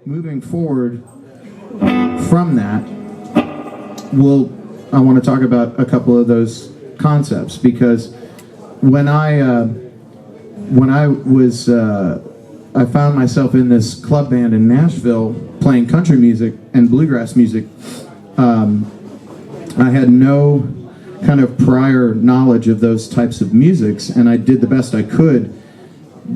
moving forward from that, I want to talk about a couple of those concepts, because when I found myself in this club band in Nashville playing country music and bluegrass music. I had no kind of prior knowledge of those types of musics, and I did the best I could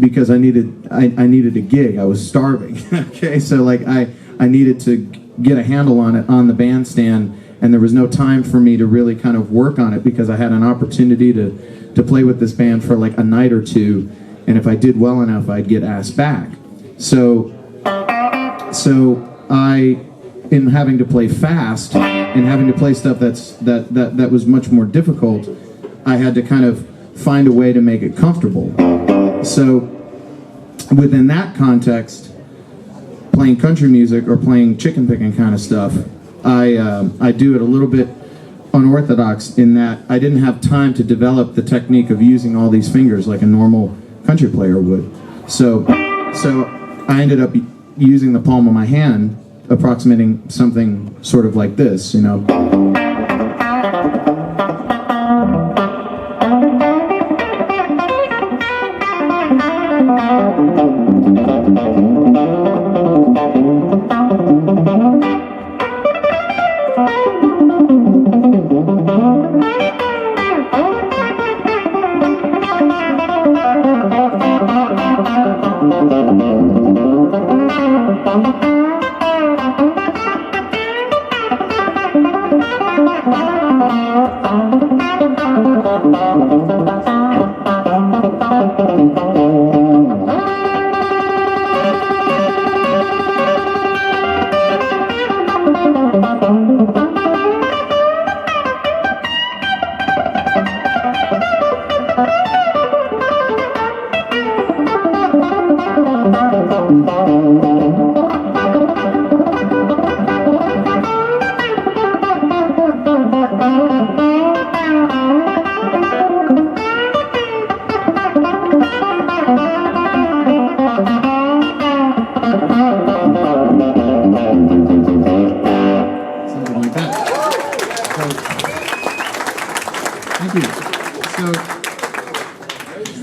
because I needed a gig. I was starving. Okay, so like I needed to get a handle on it on the bandstand, and there was no time for me to really kind of work on it because I had an opportunity to play with this band for like a night or two, and if I did well enough, I'd get asked back. So I, in having to play fast and having to play stuff that was much more difficult, I had to kind of find a way to make it comfortable. So within that context, playing country music or playing chicken picking kind of stuff, I do it a little bit unorthodox in that I didn't have time to develop the technique of using all these fingers like a normal country player would. So I ended up using the palm of my hand, approximating something sort of like this, you know.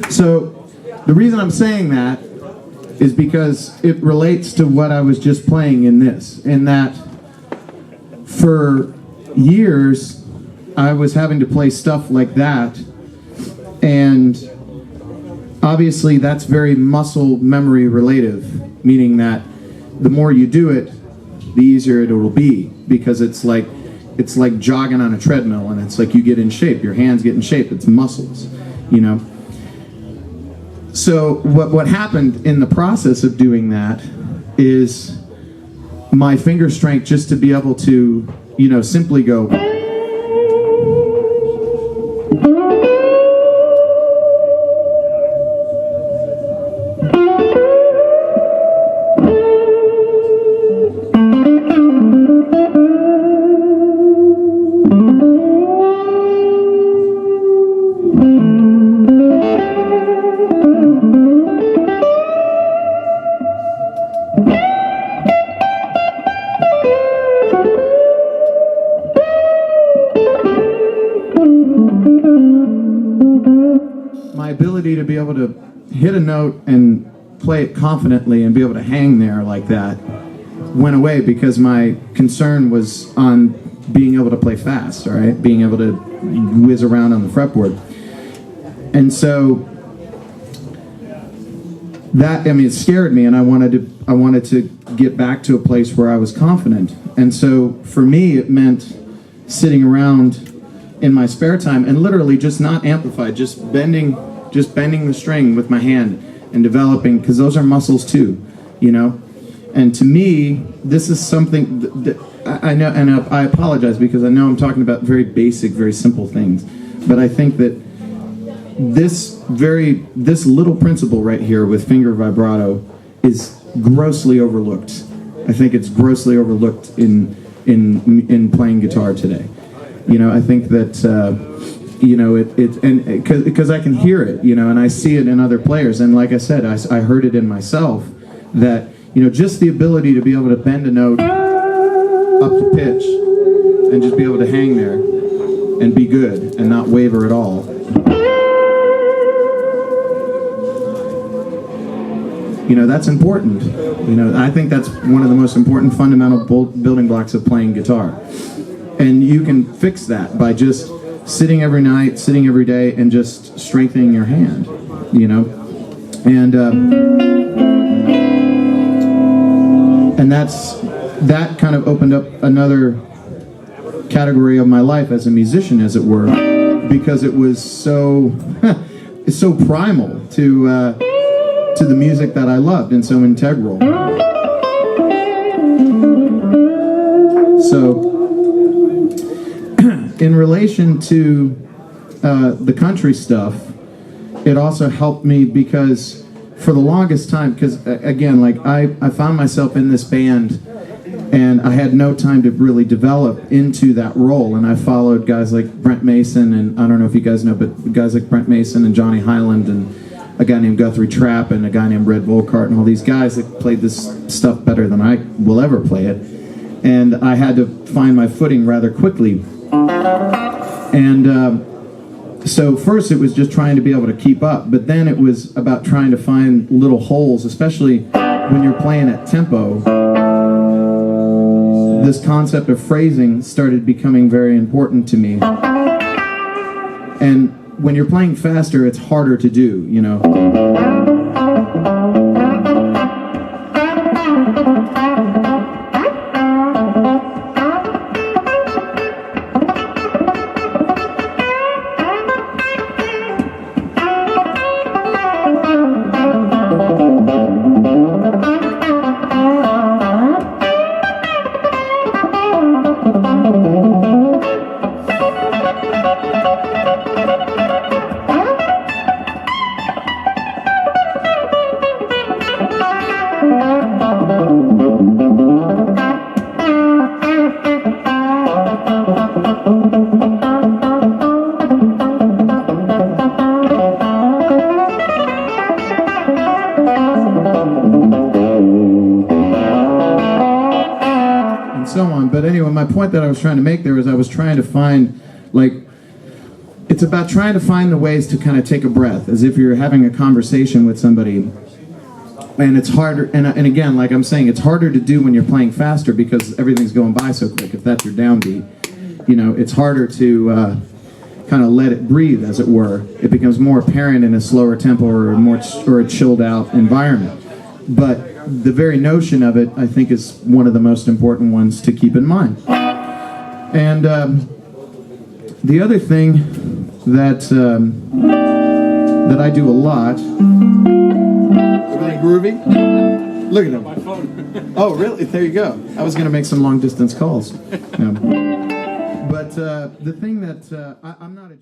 So the reason I'm saying that is because it relates to what I was just playing in this, in that for years I was having to play stuff like that, and obviously that's very muscle memory relative, meaning that the more you do it, the easier it will be, because it's like jogging on a treadmill, and it's like you get in shape, your hands get in shape, it's muscles, you know. So what happened in the process of doing that is my finger strength, just to be able to, you know, simply go to be able to hit a note and play it confidently and be able to hang there like that went away, because my concern was on being able to play fast, all right, being able to whiz around on the fretboard. And so that, I mean, it scared me, and I wanted to get back to a place where I was confident. And so for me, it meant sitting around in my spare time and literally just not amplified, just bending the string with my hand and developing, because those are muscles too, you know. And to me, this is something that I know, and I apologize because I know I'm talking about very basic, very simple things, but I think that this little principle right here with finger vibrato is grossly overlooked. I think it's grossly overlooked in playing guitar today. You know, I think that you know, because I can hear it, you know, and I see it in other players, and like I said, I heard it in myself, that You know, just the ability to be able to bend a note up to pitch and just be able to hang there and be good and not waver at all. You know, that's important. You know, I think that's one of the most important fundamental building blocks of playing guitar. And you can fix that by just sitting every night, sitting every day, and just strengthening your hand, you know? And that kind of opened up another category of my life as a musician, as it were, because it was so it's so primal to the music that I loved and so integral. So in relation to the country stuff, it also helped me because for the longest time, because again, like I found myself in this band and I had no time to really develop into that role, and I followed guys like Brent Mason, and I don't know if you guys know, but guys like Brent Mason and Johnny Hyland and a guy named Guthrie Trapp and a guy named Red Volkart and all these guys that played this stuff better than I will ever play it. And I had to find my footing rather quickly. And so first it was just trying to be able to keep up, but then it was about trying to find little holes, especially when you're playing at tempo. This concept of phrasing started becoming very important to me. And when you're playing faster, it's harder to do, you know. But anyway, my point that I was trying to make there is I was trying to find, like, it's about trying to find the ways to kind of take a breath, as if you're having a conversation with somebody. And it's harder, and again, like I'm saying, it's harder to do when you're playing faster because everything's going by so quick. If that's your downbeat, you know, it's harder to kind of let it breathe, as it were. It becomes more apparent in a slower tempo or a chilled out environment. But the very notion of it, I think, is one of the most important ones to keep in mind. And the other thing that that I do a lot. Really groovy? Look at him. My phone. Oh, really? There you go. I was going to make some long distance calls. But the thing that I'm not a